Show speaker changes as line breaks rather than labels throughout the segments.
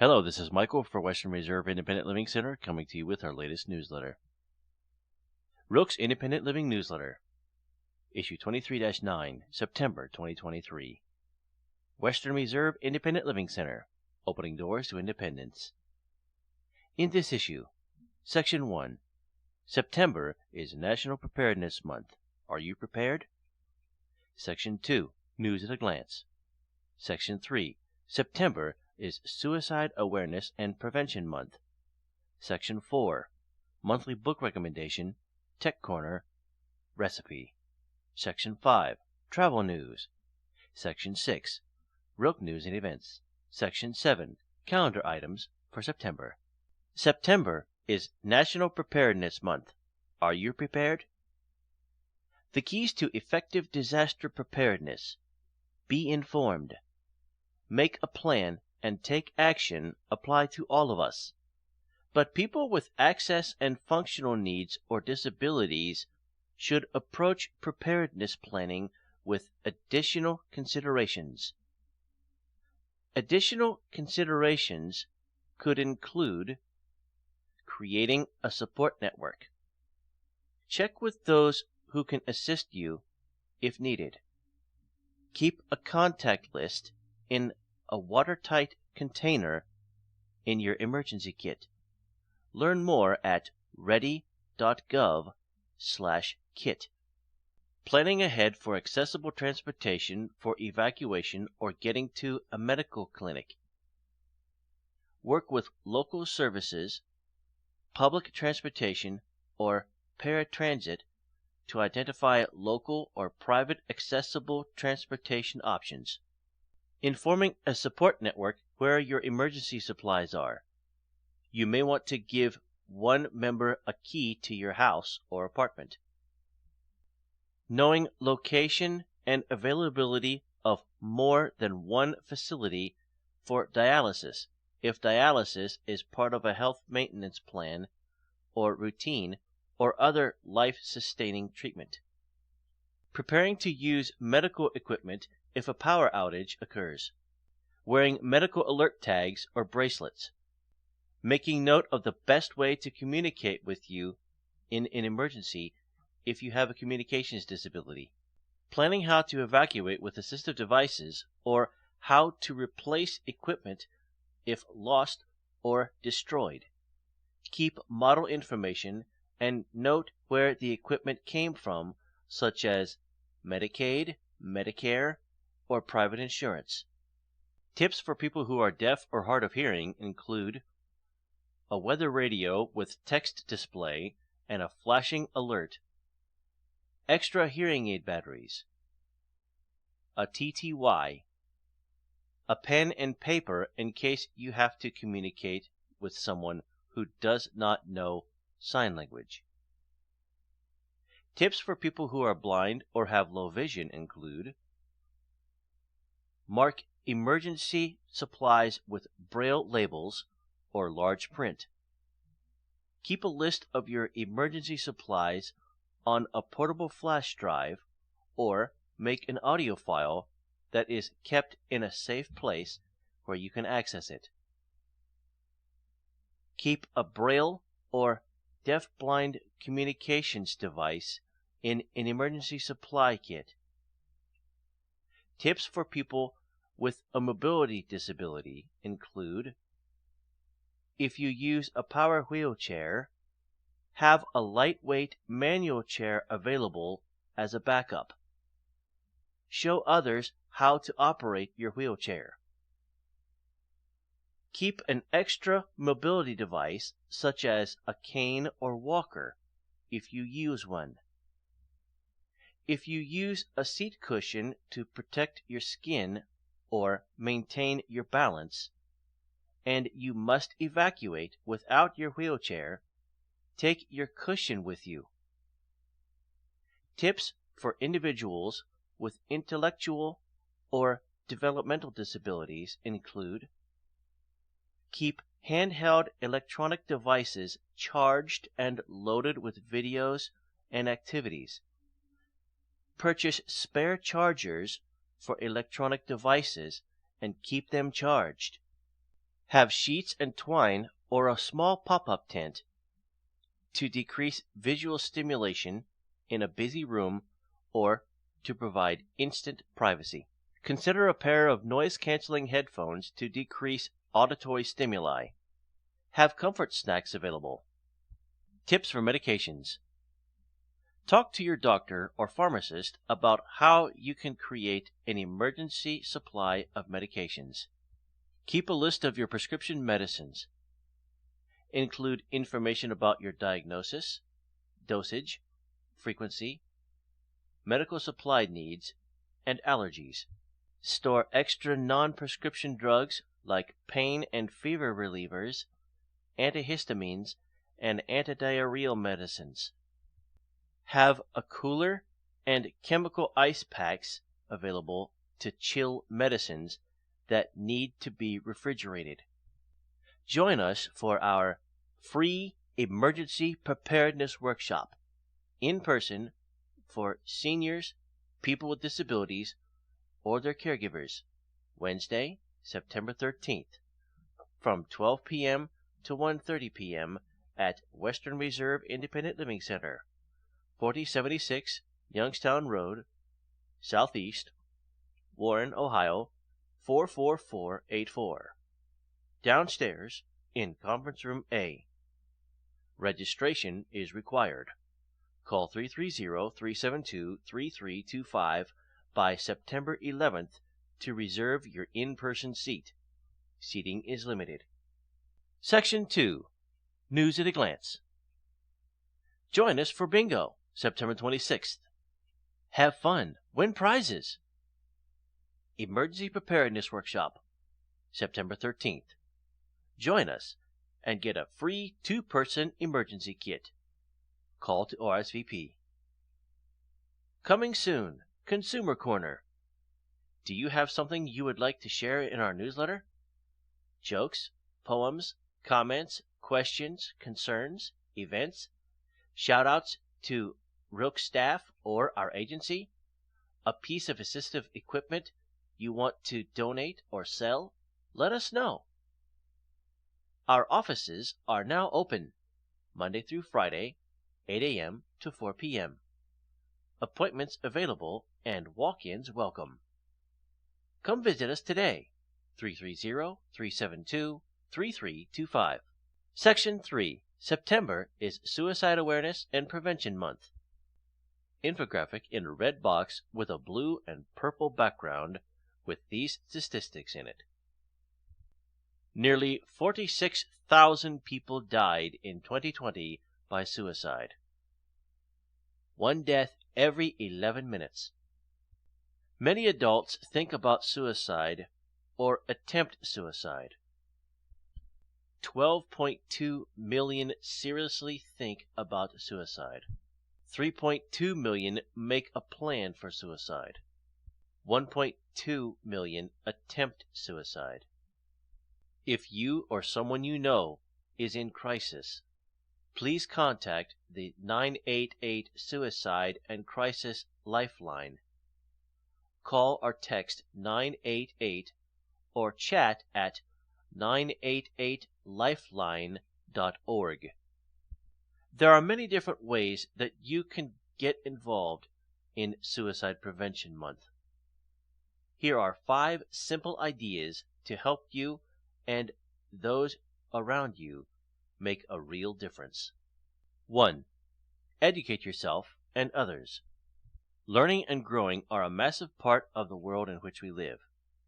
Hello, this is Michael for Western Reserve Independent Living Center, coming to you with our latest newsletter. WRILC's Independent Living Newsletter, Issue 23-9, September 2023. Western Reserve Independent Living Center, Opening Doors to Independence. In this issue, Section 1, September is National Preparedness Month. Are you prepared? Section 2, News at a Glance. Section 3, September is Suicide Awareness and Prevention Month. Section 4, Monthly Book Recommendation, Tech Corner, Recipe. Section 5, Travel News. Section 6, WRILC News and Events. Section 7, Calendar Items for September. September is National Preparedness Month. Are you prepared? The keys to effective disaster preparedness. Be informed. Make a plan and take action apply to all of us. But people with access and functional needs or disabilities should approach preparedness planning with additional considerations. Additional considerations could include creating a support network. Check with those who can assist you if needed. Keep a contact list in a watertight container in your emergency kit. Learn more at ready.gov/kit. Planning ahead for accessible transportation for evacuation or getting to a medical clinic. Work with local services, public transportation, or paratransit to identify local or private accessible transportation options. Informing a support network where your emergency supplies are. You may want to give one member a key to your house or apartment. Knowing location and availability of more than one facility for dialysis, if dialysis is part of a health maintenance plan or routine or other life-sustaining treatment. Preparing to use medical equipment if a power outage occurs. Wearing medical alert tags or bracelets. Making note of the best way to communicate with you in an emergency if you have a communications disability. Planning how to evacuate with assistive devices or how to replace equipment if lost or destroyed. Keep model information and note where the equipment came from, such as Medicaid, Medicare, or private insurance. Tips for people who are deaf or hard of hearing include a weather radio with text display and a flashing alert, extra hearing aid batteries, a TTY, a pen and paper in case you have to communicate with someone who does not know sign language. Tips for people who are blind or have low vision include mark emergency supplies with braille labels or large print. Keep a list of your emergency supplies on a portable flash drive or make an audio file that is kept in a safe place where you can access it. Keep a braille or deaf-blind communications device in an emergency supply kit. Tips for people with a mobility disability include if you use a power wheelchair, have a lightweight manual chair available as a backup. Show others how to operate your wheelchair. Keep an extra mobility device such as a cane or walker if you use one. If you use a seat cushion to protect your skin or maintain your balance, and you must evacuate without your wheelchair, take your cushion with you. Tips for individuals with intellectual or developmental disabilities include keep handheld electronic devices charged and loaded with videos and activities. Purchase spare chargers for electronic devices and keep them charged. Have sheets and twine or a small pop-up tent to decrease visual stimulation in a busy room or to provide instant privacy. Consider a pair of noise-canceling headphones to decrease auditory stimuli. Have comfort snacks available. Tips for medications. Talk to your doctor or pharmacist about how you can create an emergency supply of medications. Keep a list of your prescription medicines. Include information about your diagnosis, dosage, frequency, medical supply needs, and allergies. Store extra non-prescription drugs like pain and fever relievers, antihistamines, and antidiarrheal medicines. Have a cooler and chemical ice packs available to chill medicines that need to be refrigerated. Join us for our free emergency preparedness workshop in person for seniors, people with disabilities, or their caregivers, Wednesday, September 13th, from 12 p.m. to 1:30 p.m. at Western Reserve Independent Living Center, 4076 Youngstown Road, Southeast, Warren, Ohio, 44484. Downstairs in Conference Room A. Registration is required. Call 330-372-3325 by September 11th to reserve your in-person seat. Seating is limited. Section 2. News at a Glance. Join us for Bingo, September 26th. Have fun. Win prizes. Emergency Preparedness Workshop, September 13th. Join us and get a free 2-person emergency kit. Call to RSVP. Coming soon, Consumer Corner. Do you have something you would like to share in our newsletter? Jokes, poems, comments, questions, concerns, events, shout-outs to WRILC staff or our agency, a piece of assistive equipment you want to donate or sell? Let us know. Our offices are now open, Monday through Friday, 8 a.m. to 4 p.m. Appointments available and walk-ins welcome. Come visit us today, 330-372-3325. Section 3. September is Suicide Awareness and Prevention Month. Infographic in a red box with a blue and purple background with these statistics in it. Nearly 46,000 people died in 2020 by suicide. 1 death every 11 minutes. Many adults think about suicide or attempt suicide. 12.2 million seriously think about suicide. 3.2 million make a plan for suicide. 1.2 million attempt suicide. If you or someone you know is in crisis, please contact the 988 Suicide and Crisis Lifeline. Call or text 988 or chat at 988lifeline.org. There are many different ways that you can get involved in Suicide Prevention Month. Here are 5 simple ideas to help you and those around you make a real difference. 1. Educate yourself and others. Learning and growing are a massive part of the world in which we live,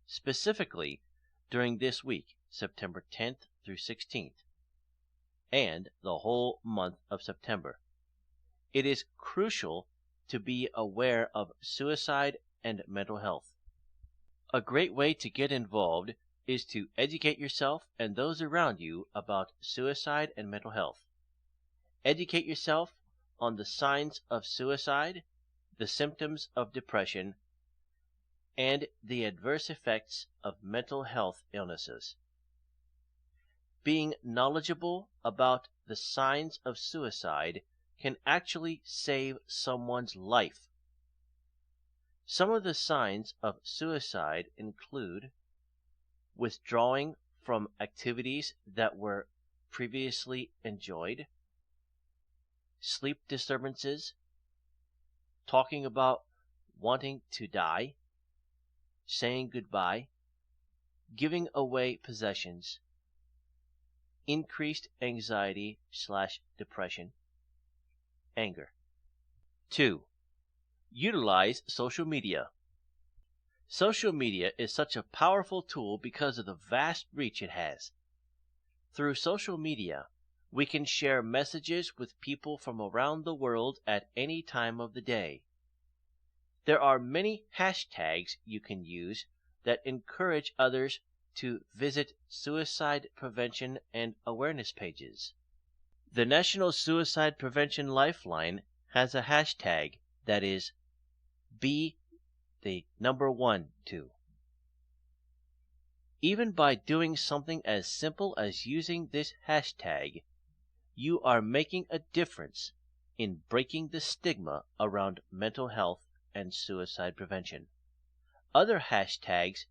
specifically during this week, September 10th through 16th, and the whole month of September. It is crucial to be aware of suicide and mental health. A great way to get involved is to educate yourself and those around you about suicide and mental health. Educate yourself on the signs of suicide, the symptoms of depression, and the adverse effects of mental health illnesses. Being knowledgeable about the signs of suicide can actually save someone's life. Some of the signs of suicide include withdrawing from activities that were previously enjoyed, sleep disturbances, talking about wanting to die, saying goodbye, giving away possessions, increased anxiety/depression, anger. 2. Utilize social media. Social media is such a powerful tool because of the vast reach it has. Through social media, we can share messages with people from around the world at any time of the day. There are many hashtags you can use that encourage others to visit suicide prevention and awareness pages. The National Suicide Prevention Lifeline has a hashtag that is #BE12. Even by doing something as simple as using this hashtag, you are making a difference in breaking the stigma around mental health and suicide prevention. Other hashtags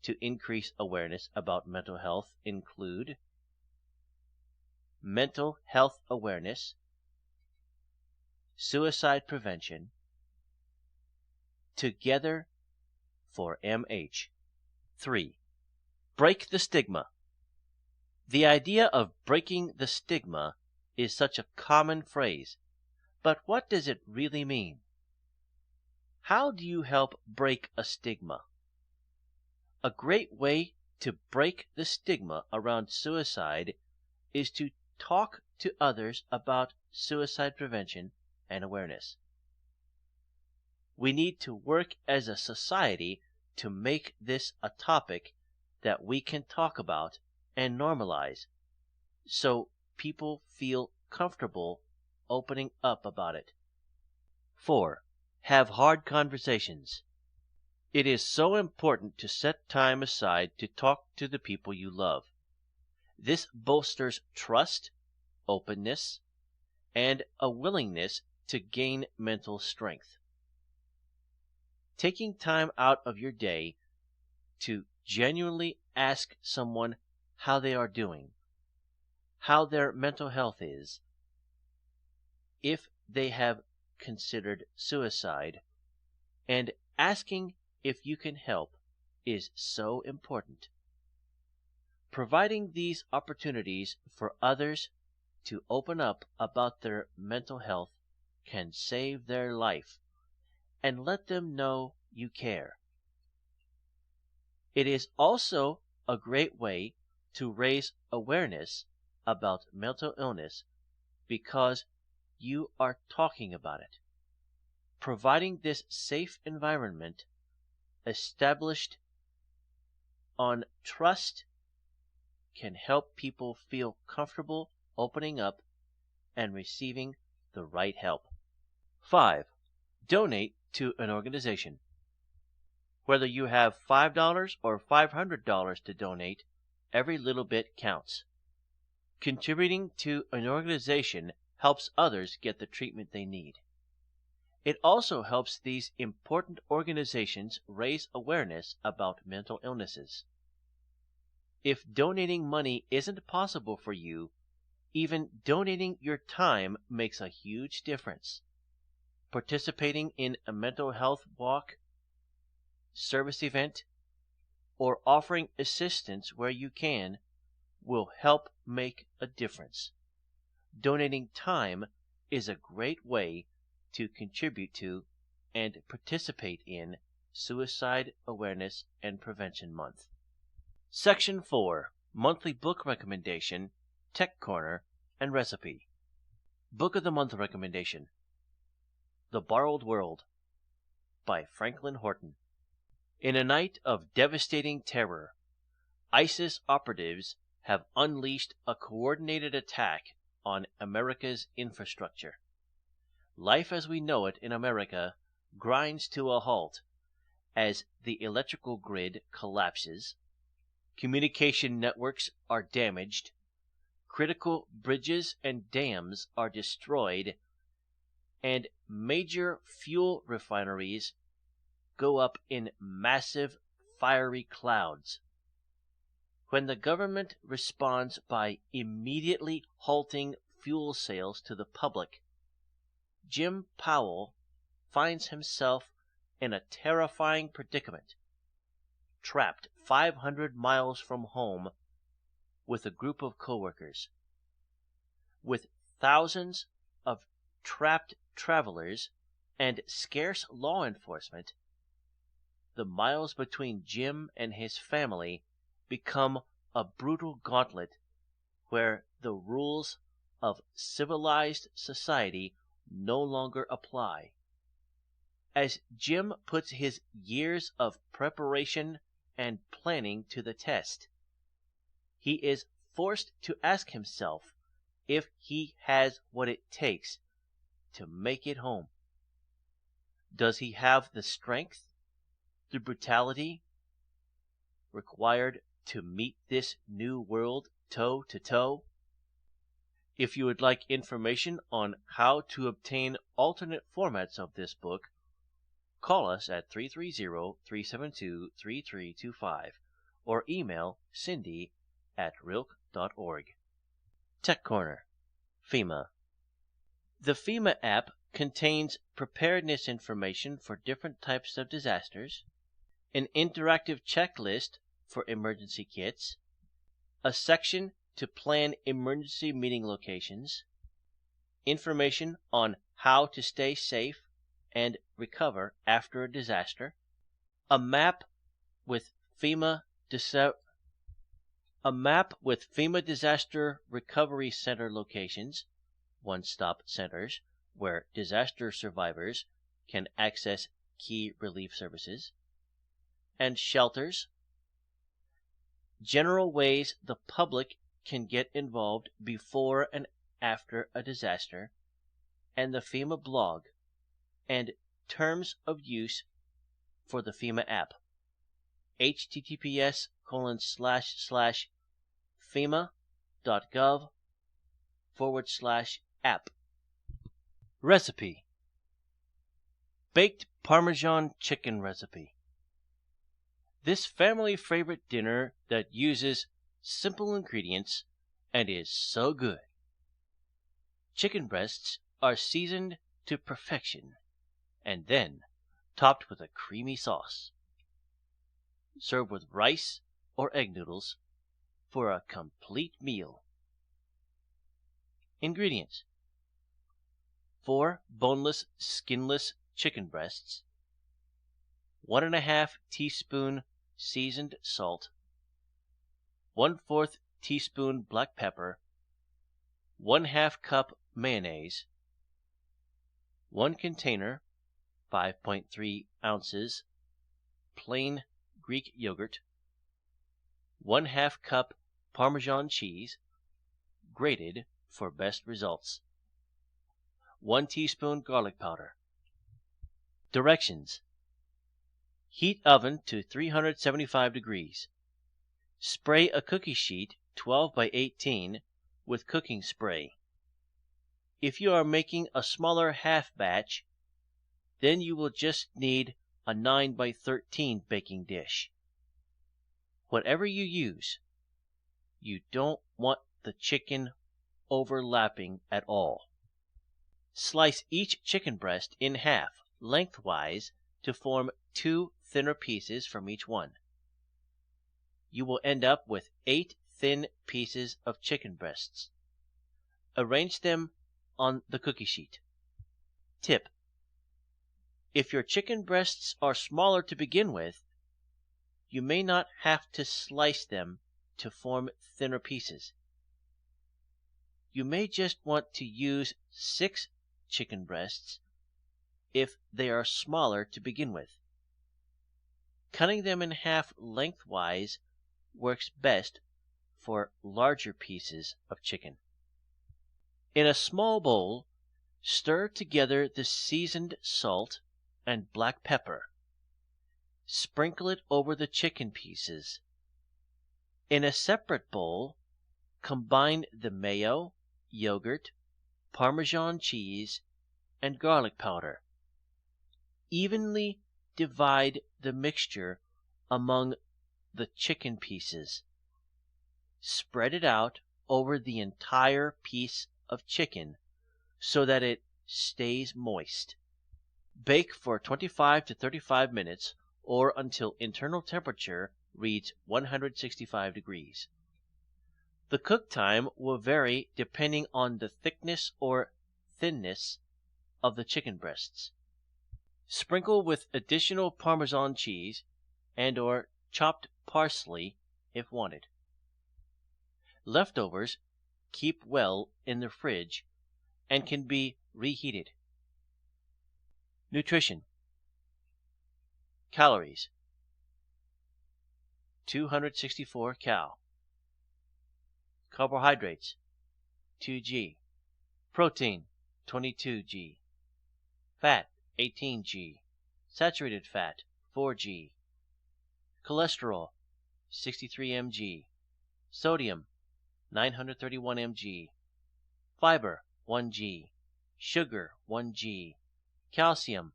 to increase awareness about mental health include mental health awareness, suicide prevention, together for MH. 3. Break the stigma. The idea of breaking the stigma is such a common phrase, but what does it really mean? How do you help break a stigma? A great way to break the stigma around suicide is to talk to others about suicide prevention and awareness. We need to work as a society to make this a topic that we can talk about and normalize, so people feel comfortable opening up about it. 4. Have hard conversations. It is so important to set time aside to talk to the people you love. This bolsters trust, openness, and a willingness to gain mental strength. Taking time out of your day to genuinely ask someone how they are doing, how their mental health is, if they have considered suicide, and asking if you can help is so important. Providing these opportunities for others to open up about their mental health can save their life and let them know you care. It is also a great way to raise awareness about mental illness because you are talking about it. Providing this safe environment established on trust can help people feel comfortable opening up and receiving the right help. 5. Donate to an organization. Whether you have $5 or $500 to donate, every little bit counts. Contributing to an organization helps others get the treatment they need. It also helps these important organizations raise awareness about mental illnesses. If donating money isn't possible for you, even donating your time makes a huge difference. Participating in a mental health walk, service event, or offering assistance where you can will help make a difference. Donating time is a great way to contribute to and participate in Suicide Awareness and Prevention Month. Section 4. Monthly Book Recommendation, Tech Corner, and Recipe. Book of the Month Recommendation: The Borrowed World by Franklin Horton. In a night of devastating terror, ISIS operatives have unleashed a coordinated attack on America's infrastructure. Life as we know it in America grinds to a halt as the electrical grid collapses, communication networks are damaged, critical bridges and dams are destroyed, and major fuel refineries go up in massive fiery clouds. When the government responds by immediately halting fuel sales to the public, Jim Powell finds himself in a terrifying predicament, trapped 500 miles from home with a group of coworkers. With thousands of trapped travelers and scarce law enforcement, the miles between Jim and his family become a brutal gauntlet where the rules of civilized society no longer apply. As Jim puts his years of preparation and planning to the test, he is forced to ask himself if he has what it takes to make it home. Does he have the strength, the brutality required to meet this new world toe to toe? If you would like information on how to obtain alternate formats of this book, call us at 330-372-3325 or email cindy@WRILC.org. Tech Corner, FEMA. The FEMA app contains preparedness information for different types of disasters, an interactive checklist for emergency kits, a section to plan emergency meeting locations, information on how to stay safe and recover after a disaster, a map with FEMA Disaster Recovery Center locations, one-stop centers where disaster survivors can access key relief services, and shelters, general ways the public can get involved before and after a disaster, and the FEMA blog, and terms of use for the FEMA app. https://fema.gov/app. Recipe: Baked Parmesan Chicken Recipe. This family favorite dinner that uses simple ingredients and is so good. Chicken breasts are seasoned to perfection and then topped with a creamy sauce. Serve with rice or egg noodles for a complete meal. Ingredients: 4 boneless, skinless chicken breasts, 1½ teaspoon seasoned salt, 1/4 teaspoon black pepper, 1/2 cup mayonnaise, 1 container, 5.3 ounces, plain Greek yogurt, 1/2 cup Parmesan cheese, grated for best results, 1 teaspoon garlic powder. Directions: heat oven to 375 degrees. Spray a cookie sheet 12 by 18 with cooking spray. If you are making a smaller half batch, then you will just need a 9 by 13 baking dish. Whatever you use, you don't want the chicken overlapping at all. Slice each chicken breast in half lengthwise to form 2 thinner pieces from each one. You will end up with 8 thin pieces of chicken breasts. Arrange them on the cookie sheet. Tip: if your chicken breasts are smaller to begin with, you may not have to slice them to form thinner pieces. You may just want to use 6 chicken breasts if they are smaller to begin with. Cutting them in half lengthwise works best for larger pieces of chicken. In a small bowl, stir together the seasoned salt and black pepper. Sprinkle it over the chicken pieces. In a separate bowl, combine the mayo, yogurt, Parmesan cheese, and garlic powder. Evenly divide the mixture among the chicken pieces Spread it out over the entire piece of chicken so that it stays moist. Bake for 25 to 35 minutes or until internal temperature reads 165 degrees. The cook time will vary depending on the thickness or thinness of the chicken breasts. Sprinkle with additional Parmesan cheese and or chopped parsley if wanted. Leftovers keep well in the fridge and can be reheated. Nutrition. Calories 264 cal. Carbohydrates 2g. Protein 22g. Fat 18g. Saturated fat 4g. Cholesterol 63 mg. Sodium 931 mg. Fiber 1g. Sugar 1g. Calcium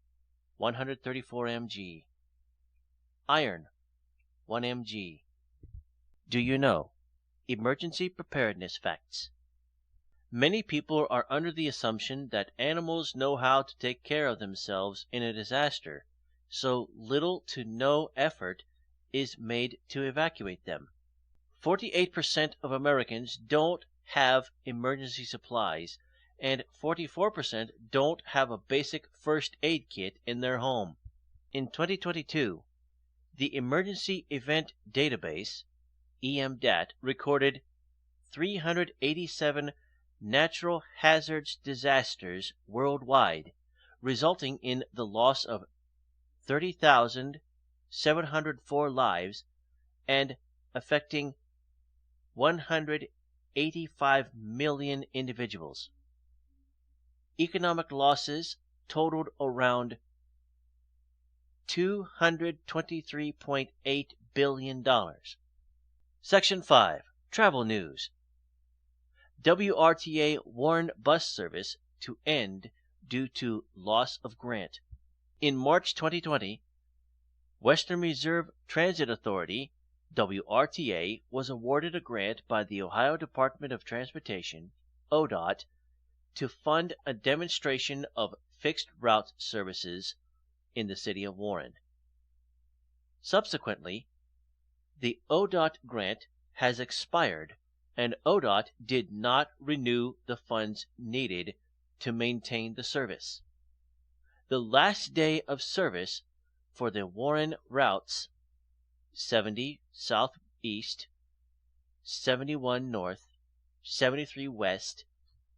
134 mg. Iron 1 mg. Do you know? Emergency preparedness facts. Many people are under the assumption that animals know how to take care of themselves in a disaster, so little to no effort is made to evacuate them. 48% of Americans don't have emergency supplies, and 44% don't have a basic first aid kit in their home. In 2022, the Emergency Event Database, EMDAT, recorded 387 natural hazards disasters worldwide, resulting in the loss of 30,704 lives and affecting 185 million individuals. Economic losses totaled around $223.8 billion. Section 5. Travel News. WRTA warned bus service to end due to loss of grant. In March 2020, Western Reserve Transit Authority, WRTA, was awarded a grant by the Ohio Department of Transportation, ODOT, to fund a demonstration of fixed route services in the city of Warren. Subsequently, the ODOT grant has expired, and ODOT did not renew the funds needed to maintain the service. The last day of service for the Warren routes 70 southeast, 71 north, 73 west,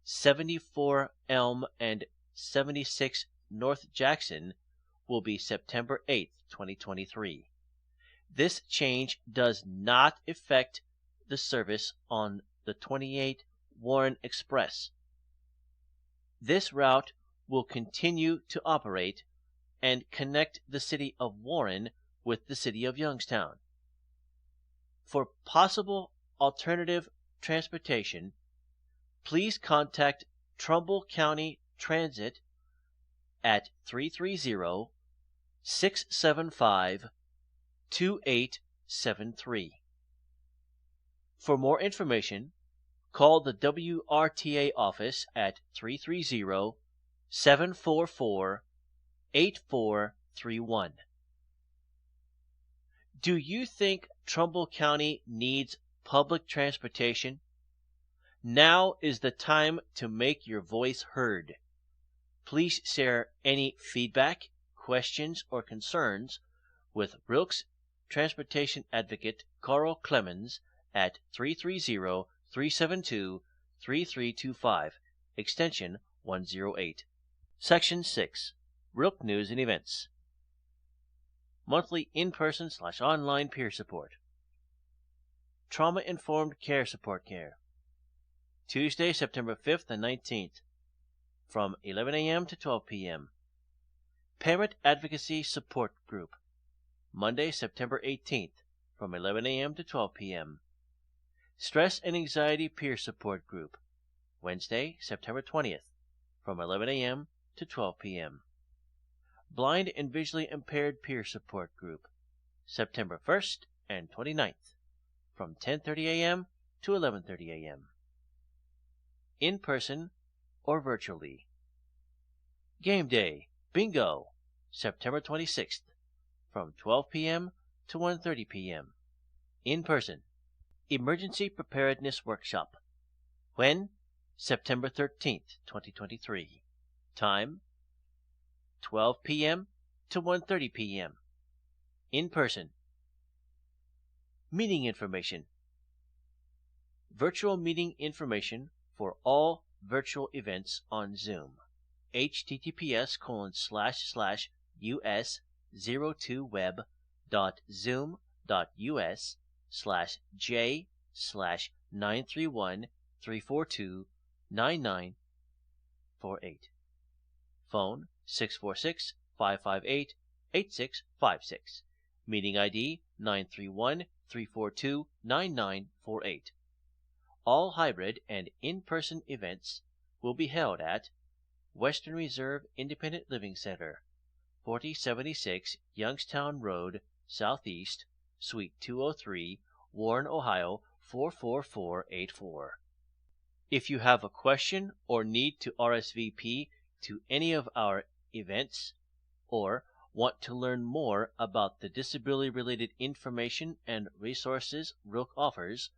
74 Elm, and 76 North Jackson will be September 8, 2023. This change does not affect the service on the 28 Warren Express. This route will continue to operate and connect the city of Warren with the city of Youngstown. For possible alternative transportation, please contact Trumbull County Transit at 330-675-2873. For more information, call the WRTA office at 330-744-8431. Do you think Trumbull County needs public transportation? Now is the time to make your voice heard. Please share any feedback, questions, or concerns with WRILC's transportation advocate Carl Clemens at 330-372-3325, extension 108. Section 6. WRILC News and Events. Monthly in-person/online peer support. Trauma-Informed Care Support Care. Tuesday, September 5th and 19th, from 11 a.m. to 12 p.m. Parent Advocacy Support Group. Monday, September 18th, from 11 a.m. to 12 p.m. Stress and Anxiety Peer Support Group. Wednesday, September 20th, from 11 a.m. to 12 p.m. Blind and Visually Impaired Peer Support Group. September 1st and 29th, from 10:30 a.m. to 11:30 a.m. In person or virtually. Game Day, Bingo, September 26th, from 12 p.m. to 1:30 p.m. In person. Emergency Preparedness Workshop. When? September 13th, 2023. Time? 12 p.m. to 1:30 p.m. In person. Meeting information. Virtual meeting information for all virtual events on Zoom. https://us02web.zoom.us/j/931-342-9948. Phone 646-558-8656. Meeting ID 931-342-9948. All hybrid and in-person events will be held at Western Reserve Independent Living Center, 4076 Youngstown Road, Southeast, Suite 203, Warren, Ohio 44484. If you have a question or need to RSVP to any of our events, or want to learn more about the disability-related information and resources WRILC offers,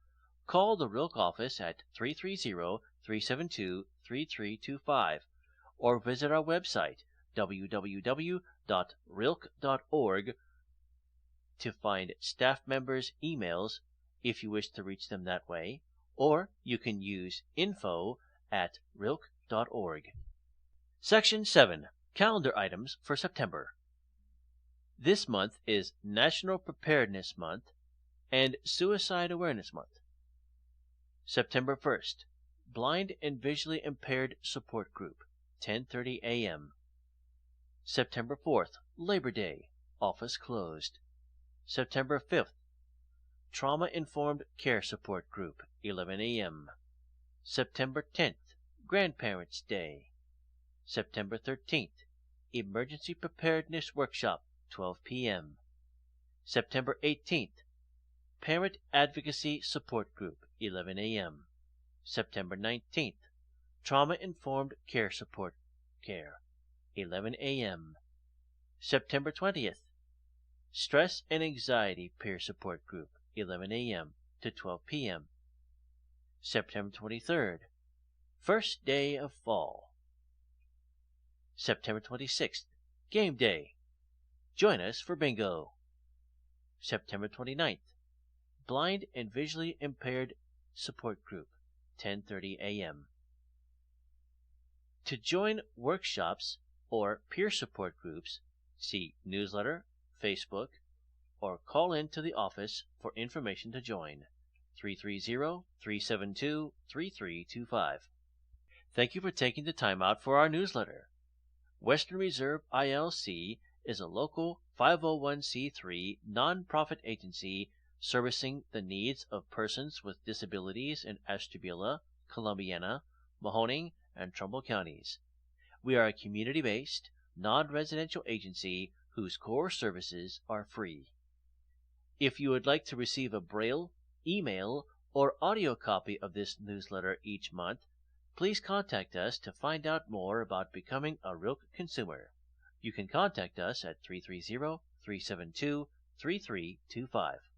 call the WRILC office at 330-372-3325 or visit our website, www.wrilc.org, to find staff members' emails if you wish to reach them that way, or you can use info@wrilc.org. Section 7. Calendar items for September. This month is National Preparedness Month and Suicide Awareness Month. September 1st, Blind and Visually Impaired Support Group, 10:30 a.m. September 4th, Labor Day, office closed. September 5th, Trauma-Informed Care Support Group, 11 a.m. September 10th, Grandparents' Day. September 13th, Emergency Preparedness Workshop, 12 p.m. September 18th, Parent Advocacy Support Group, 11 a.m. September 19th, Trauma-Informed Care Support Care, 11 a.m. September 20th, Stress and Anxiety Peer Support Group, 11 a.m. to 12 p.m. September 23rd, First Day of Fall. September 26th, Game Day. Join us for Bingo. September 29th, Blind and Visually Impaired Support Group, 10:30 a.m. To join workshops or peer support groups, see newsletter, Facebook, or call in to the office for information to join. 330-372-3325. Thank you for taking the time out for our newsletter. Western Reserve ILC is a local 501c3 nonprofit agency servicing the needs of persons with disabilities in Ashtabula, Columbiana, Mahoning, and Trumbull counties. We are a community-based, non-residential agency whose core services are free. If you would like to receive a Braille, email, or audio copy of this newsletter each month, please contact us to find out more about becoming a WRILC consumer. You can contact us at 330-372-3325.